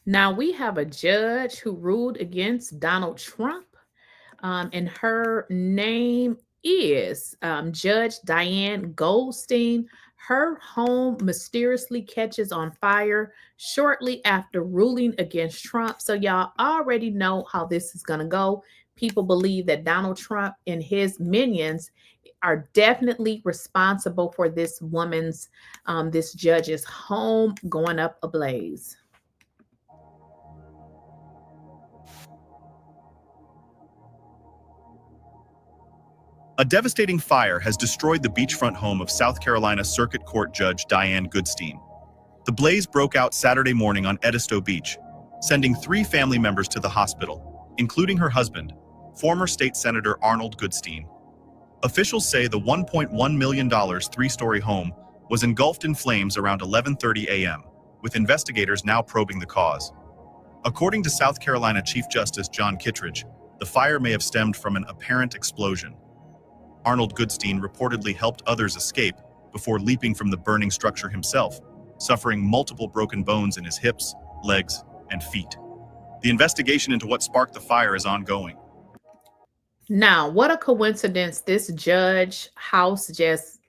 Now we have a judge who ruled against Donald Trump, and her name is Judge Diane Goldstein. Her home mysteriously catches on fire shortly after ruling against Trump. So, y'all already know how this is going to go. People believe that Donald Trump and his minions are definitely responsible for this woman's, this judge's home going up ablaze. A devastating fire has destroyed the beachfront home of South Carolina Circuit Court Judge Diane Goodstein. The blaze broke out Saturday morning on Edisto Beach, sending 3 family members to the hospital, including her husband, former state senator Arnold Goodstein. Officials say the $1.1 million 3-story home was engulfed in flames around 11:30 a.m., with investigators now probing the cause. According to South Carolina Chief Justice John Kittredge, the fire may have stemmed from an apparent explosion. Arnold Goodstein reportedly helped others escape before leaping from the burning structure himself, suffering multiple broken bones in his hips, legs, and feet. The investigation into what sparked the fire is ongoing. Now, what a coincidence. This judge house just,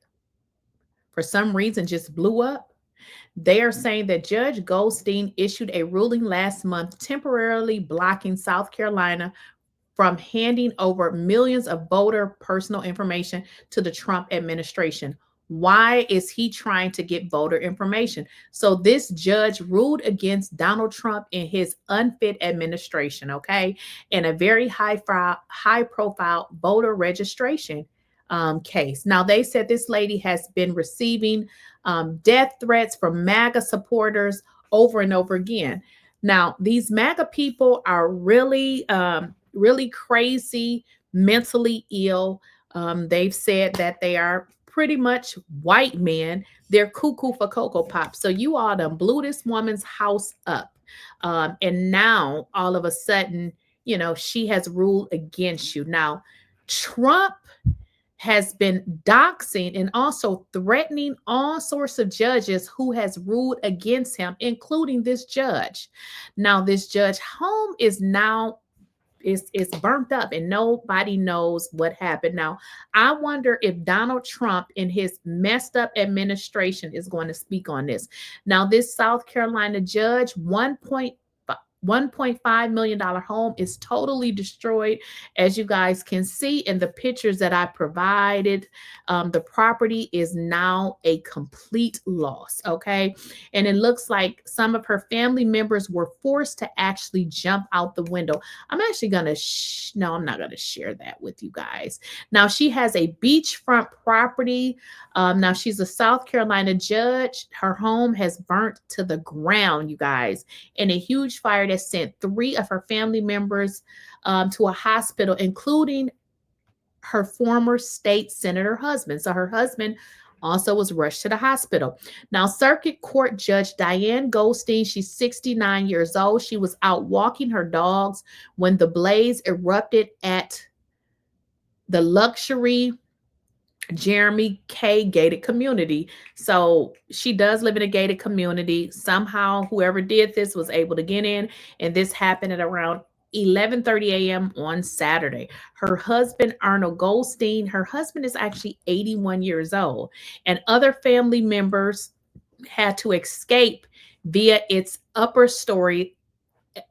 for some reason, just blew up. They are saying that Judge Goldstein issued a ruling last month temporarily blocking South Carolina from handing over millions of voter personal information to the Trump administration. Why is he trying to get voter information? So this judge ruled against Donald Trump in his unfit administration, okay, in a very high profile voter registration case. Now they said this lady has been receiving death threats from MAGA supporters over and over again. Now these MAGA people are really crazy, mentally ill. They've said that they are pretty much white men. They're cuckoo for Cocoa Pop. So you all done blew this woman's house up. And now all of a sudden, she has ruled against you. Now, Trump has been doxing and also threatening all sorts of judges who has ruled against him, including this judge. Now, this judge home is now it's burnt up and nobody knows what happened. Now, I wonder if Donald Trump in his messed up administration is going to speak on this. Now, this South Carolina judge, $1.5 million home is totally destroyed. As you guys can see in the pictures that I provided, the property is now a complete loss, okay? And it looks like some of her family members were forced to actually jump out the window. I'm actually going to, no, I'm not going to share that with you guys. Now, she has a beachfront property. Now, she's a South Carolina judge. Her home has burnt to the ground, you guys, in a huge fire that sent 3 of her family members to a hospital, including her former state senator husband. So her husband also was rushed to the hospital. Now, Circuit Court Judge Diane Goldstein, she's 69 years old. She was out walking her dogs when the blaze erupted at the luxury Jeremy K gated community. So she does live in a gated community. Somehow, whoever did this was able to get in, and this happened at around 11:30 a.m. on Saturday. Her husband, Arnold Goldstein, her husband is actually 81 years old, and other family members had to escape via its upper story,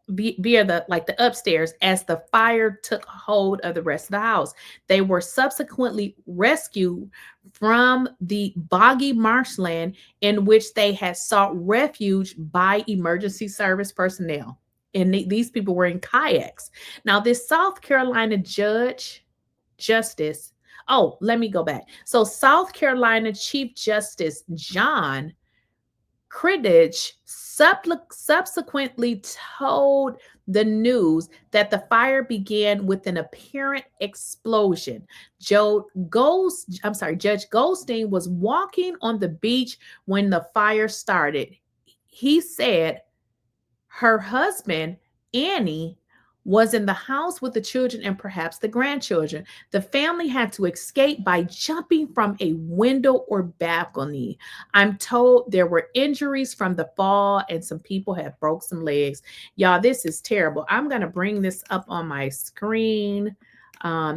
via the upstairs, as the fire took hold of the rest of the house. They were subsequently rescued from the boggy marshland in which they had sought refuge by emergency service personnel. And these people were in kayaks. Now, this South Carolina justice, oh, let me go back. So South Carolina Chief Justice John Kittredge subsequently told the news that the fire began with an apparent explosion. Judge Goldstein was walking on the beach when the fire started. He said her husband, Annie, was in the house with the children and perhaps the grandchildren. The family had to escape by jumping from a window or balcony. I'm told there were injuries from the fall and some people have broke some legs. Y'all, this is terrible. I'm going to bring this up on my screen.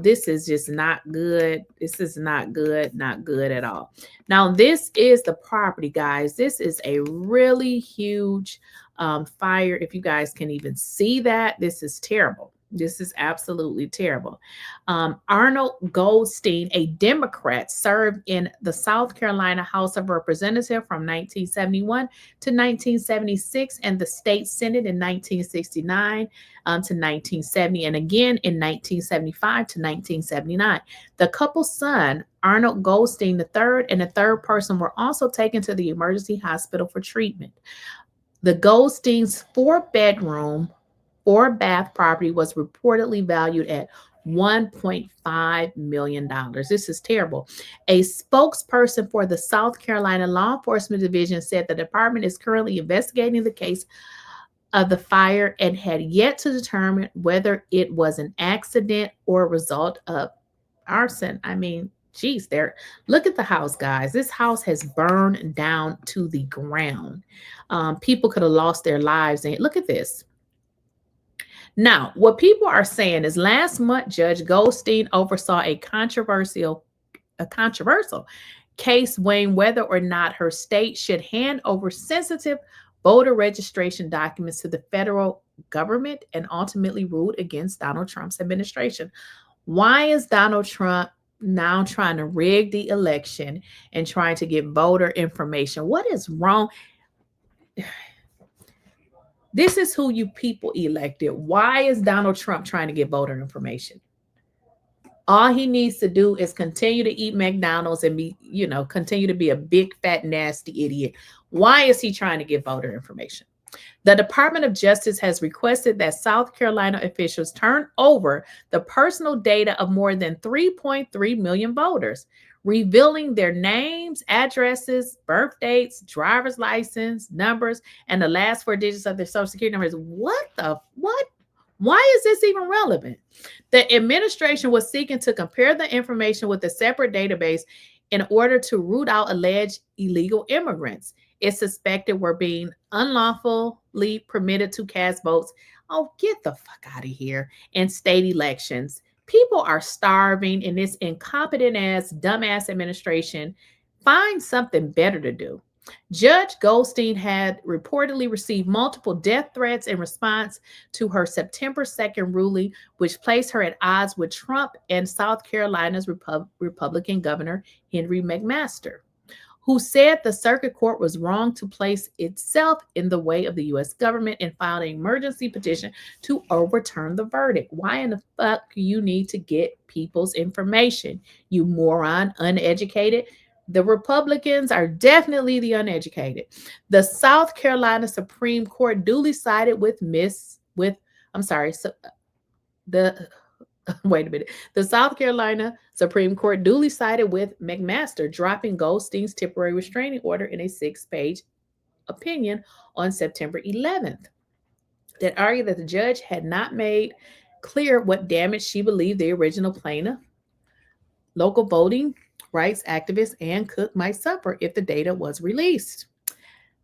This is just not good. This is not good, not good at all. Now, this is the property, guys. This is a really huge fire. If you guys can even see that, this is terrible. This is absolutely terrible. Arnold Goldstein, a Democrat, served in the South Carolina House of Representatives from 1971 to 1976 and the state Senate in 1969 to 1970 and again in 1975 to 1979. The couple's son, Arnold Goldstein III, and a third person were also taken to the emergency hospital for treatment. The Goldsteins' 4-bedroom, 4-bath property was reportedly valued at $1.5 million. This is terrible. A spokesperson for the South Carolina Law Enforcement Division said the department is currently investigating the case of the fire and had yet to determine whether it was an accident or a result of arson. I mean, geez, look at the house, guys. This house has burned down to the ground. People could have lost their lives. And look at this. Now, what people are saying is last month, Judge Goldstein oversaw a controversial case weighing whether or not her state should hand over sensitive voter registration documents to the federal government and ultimately ruled against Donald Trump's administration. Why is Donald Trump now trying to rig the election and trying to get voter information? What is wrong? This is who you people elected. Why is Donald Trump trying to get voter information? All he needs to do is continue to eat McDonald's and be, continue to be a big, fat, nasty idiot. Why is he trying to get voter information? The Department of Justice has requested that South Carolina officials turn over the personal data of more than 3.3 million voters, revealing their names, addresses, birth dates, driver's license numbers, and the last 4 digits of their social security numbers. What? Why is this even relevant? The administration was seeking to compare the information with a separate database in order to root out alleged illegal immigrants it suspected were being unlawfully permitted to cast votes. Oh, get the fuck out of here. In state elections. People are starving in this incompetent ass, dumbass administration. Find something better to do. Judge Goldstein had reportedly received multiple death threats in response to her September 2nd ruling, which placed her at odds with Trump and South Carolina's Republican Governor Henry McMaster, who said the circuit court was wrong to place itself in the way of the U.S. government and filed an emergency petition to overturn the verdict. Why in the fuck you need to get people's information, you moron, uneducated? The Republicans are definitely the uneducated. The South Carolina Supreme Court duly sided with The South Carolina Supreme Court duly sided with McMaster, dropping Goldstein's temporary restraining order in a 6-page opinion on September 11th that argued that the judge had not made clear what damage she believed the original plaintiff, local voting rights activists, and Cook might suffer if the data was released.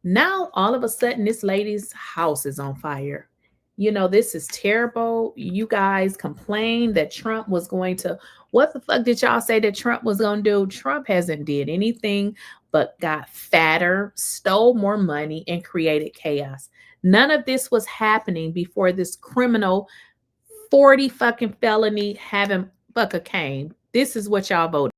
Now, all of a sudden, this lady's house is on fire. This is terrible. You guys complained that Trump was going to, what the fuck did y'all say that Trump was going to do? Trump hasn't did anything but got fatter, stole more money, and created chaos. None of this was happening before this criminal 40 fucking felony having fuck a cane. This is what y'all voted.